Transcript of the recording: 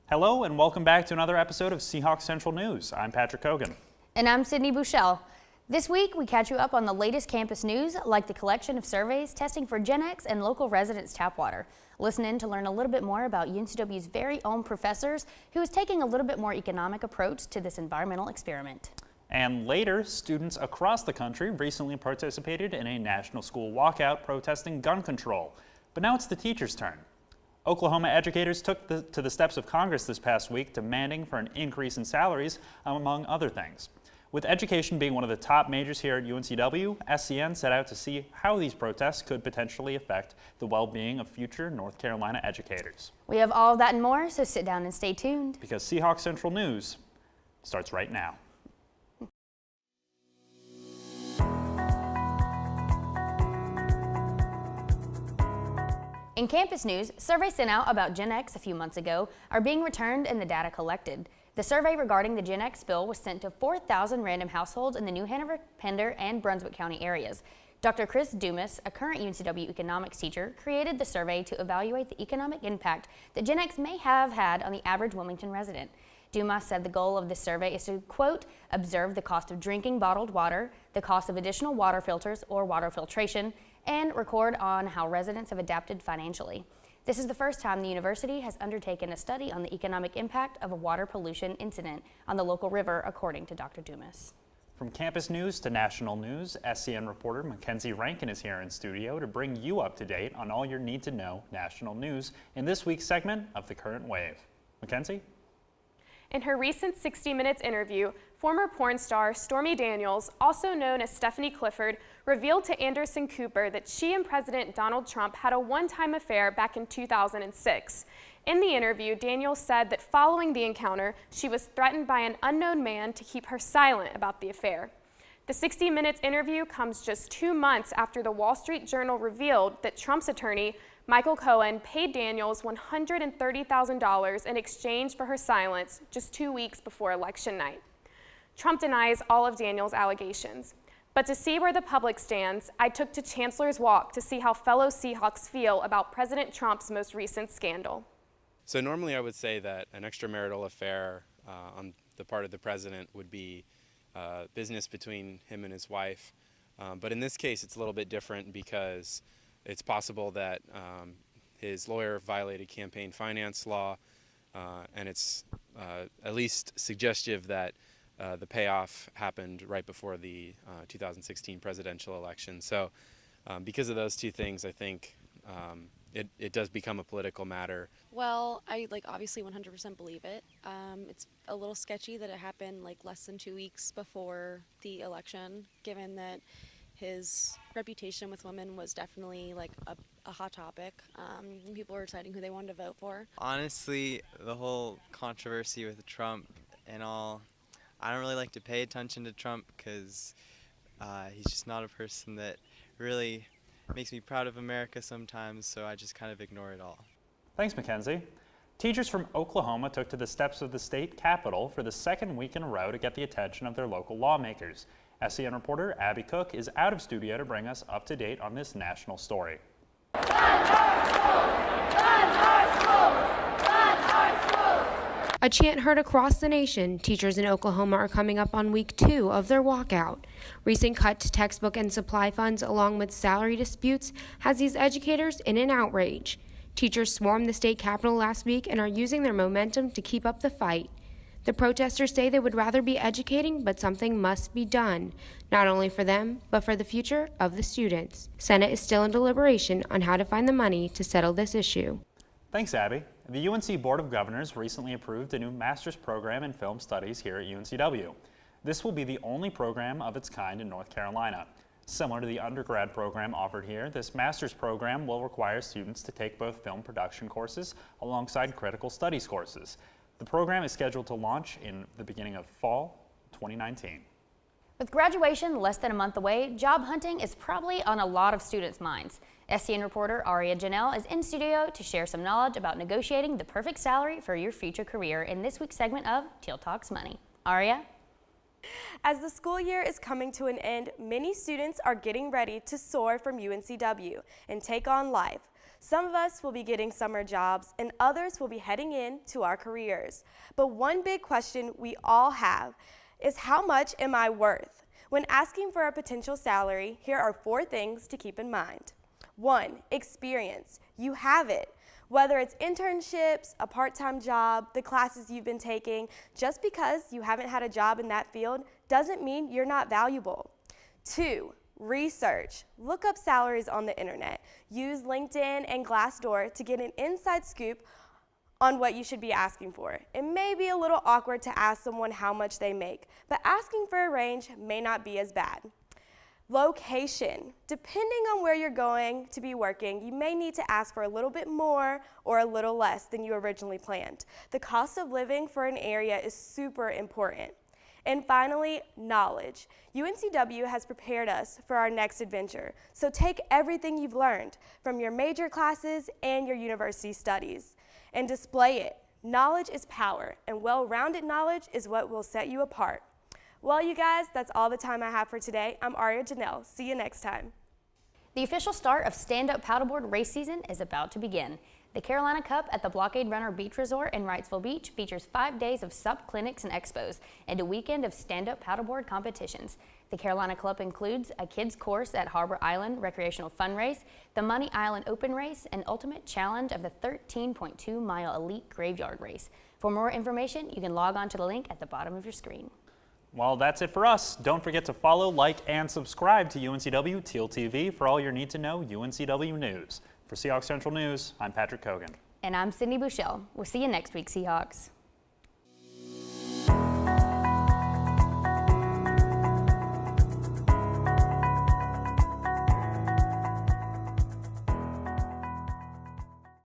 Hello and welcome back to another episode of Seahawks Central News. I'm Patrick Cogan. And I'm Sydney Bouchelle. This week we catch you up on the latest campus news, like the collection of surveys testing for GenX and local residents' tap water. Listen in to learn a little bit more about UNCW's very own professors who is taking a little bit more economic approach to this environmental experiment. And later, students across the country recently participated in a national school walkout protesting gun control. But now it's the teachers' turn. Oklahoma educators took to the steps of Congress this past week, demanding for an increase in salaries, among other things. With education being one of the top majors here at UNCW, SCN set out to see how these protests could potentially affect the well-being of future North Carolina educators. We have all of that and more, so sit down and stay tuned. Because Seahawks Central News starts right now. In campus news, surveys sent out about GenX a few months ago are being returned and the data collected. The survey regarding the GenX spill was sent to 4,000 random households in the New Hanover, Pender, and Brunswick County areas. Dr. Chris Dumas, a current UNCW economics teacher, created the survey to evaluate the economic impact that GenX may have had on the average Wilmington resident. Dumas said the goal of this survey is to, quote, observe the cost of drinking bottled water, the cost of additional water filters or water filtration, and record on how residents have adapted financially. This is the first time the university has undertaken a study on the economic impact of a water pollution incident on the local river, according to Dr. Dumas. From campus news to national news, SCN reporter Mackenzie Rankin is here in studio to bring you up to date on all your need-to-know national news in this week's segment of The Current Wave. Mackenzie? In her recent 60 Minutes interview, former porn star Stormy Daniels, also known as Stephanie Clifford, revealed to Anderson Cooper that she and President Donald Trump had a one-time affair back in 2006. In the interview, Daniels said that following the encounter, she was threatened by an unknown man to keep her silent about the affair. The 60 Minutes interview comes just 2 months after the Wall Street Journal revealed that Trump's attorney, Michael Cogan, paid Daniels $130,000 in exchange for her silence just 2 weeks before election night. Trump denies all of Daniels' allegations. But to see where the public stands, I took to Chancellor's Walk to see how fellow Seahawks feel about President Trump's most recent scandal. So normally I would say that an extramarital affair on the part of the president would be business between him and his wife. But in this case, it's a little bit different because it's possible that his lawyer violated campaign finance law, and it's at least suggestive that the payoff happened right before the 2016 presidential election. So because of those two things, I think it does become a political matter. Well, I obviously 100% believe it. It's a little sketchy that it happened less than 2 weeks before the election, given that his reputation with women was definitely a hot topic. People were deciding who they wanted to vote for. Honestly, the whole controversy with Trump and all, I don't really like to pay attention to Trump because he's just not a person that really makes me proud of America sometimes, so I just kind of ignore it all. Thanks, Mackenzie. Teachers from Oklahoma took to the steps of the state capitol for the second week in a row to get the attention of their local lawmakers. SCN reporter Abby Cook is out of studio to bring us up to date on this national story. A chant heard across the nation. Teachers in Oklahoma are coming up on week 2 of their walkout. Recent cut to textbook and supply funds along with salary disputes has these educators in an outrage. Teachers swarmed the state capitol last week and are using their momentum to keep up the fight. The protesters say they would rather be educating, but something must be done, not only for them, but for the future of the students. Senate is still in deliberation on how to find the money to settle this issue. Thanks, Abby. The UNC Board of Governors recently approved a new master's program in film studies here at UNCW. This will be the only program of its kind in North Carolina. Similar to the undergrad program offered here, this master's program will require students to take both film production courses alongside critical studies courses. The program is scheduled to launch in the beginning of fall 2019. With graduation less than a month away, job hunting is probably on a lot of students' minds. SCN reporter Aria Janelle is in studio to share some knowledge about negotiating the perfect salary for your future career in this week's segment of Teal Talks Money. Aria? As the school year is coming to an end, many students are getting ready to soar from UNCW and take on life. Some of us will be getting summer jobs and others will be heading into our careers. But one big question we all have is, how much am I worth? When asking for a potential salary, here are 4 things to keep in mind. 1, experience. You have it. Whether it's internships, a part-time job, the classes you've been taking, just because you haven't had a job in that field doesn't mean you're not valuable. 2, research. Look up salaries on the internet. Use LinkedIn and Glassdoor to get an inside scoop on what you should be asking for. It may be a little awkward to ask someone how much they make, but asking for a range may not be as bad. Location. Depending on where you're going to be working, you may need to ask for a little bit more or a little less than you originally planned. The cost of living for an area is super important. And finally, knowledge. UNCW has prepared us for our next adventure, so take everything you've learned from your major classes and your university studies and display it. Knowledge is power, and well-rounded knowledge is what will set you apart. Well, you guys, that's all the time I have for today. I'm Aria Janelle. See you next time. The official start of stand-up paddleboard race season is about to begin. The Carolina Cup at the Blockade Runner Beach Resort in Wrightsville Beach features 5 days of SUP clinics and expos and a weekend of stand-up paddleboard competitions. The Carolina Club includes a kids course at Harbor Island Recreational Fun Race, the Money Island Open Race, and ultimate challenge of the 13.2-mile Elite Graveyard Race. For more information, you can log on to the link at the bottom of your screen. Well, that's it for us. Don't forget to follow, like, and subscribe to UNCW TealTV for all your need-to-know UNCW news. For Seahawks Central News, I'm Patrick Cogan. And I'm Sydney Bouchelle. We'll see you next week, Seahawks.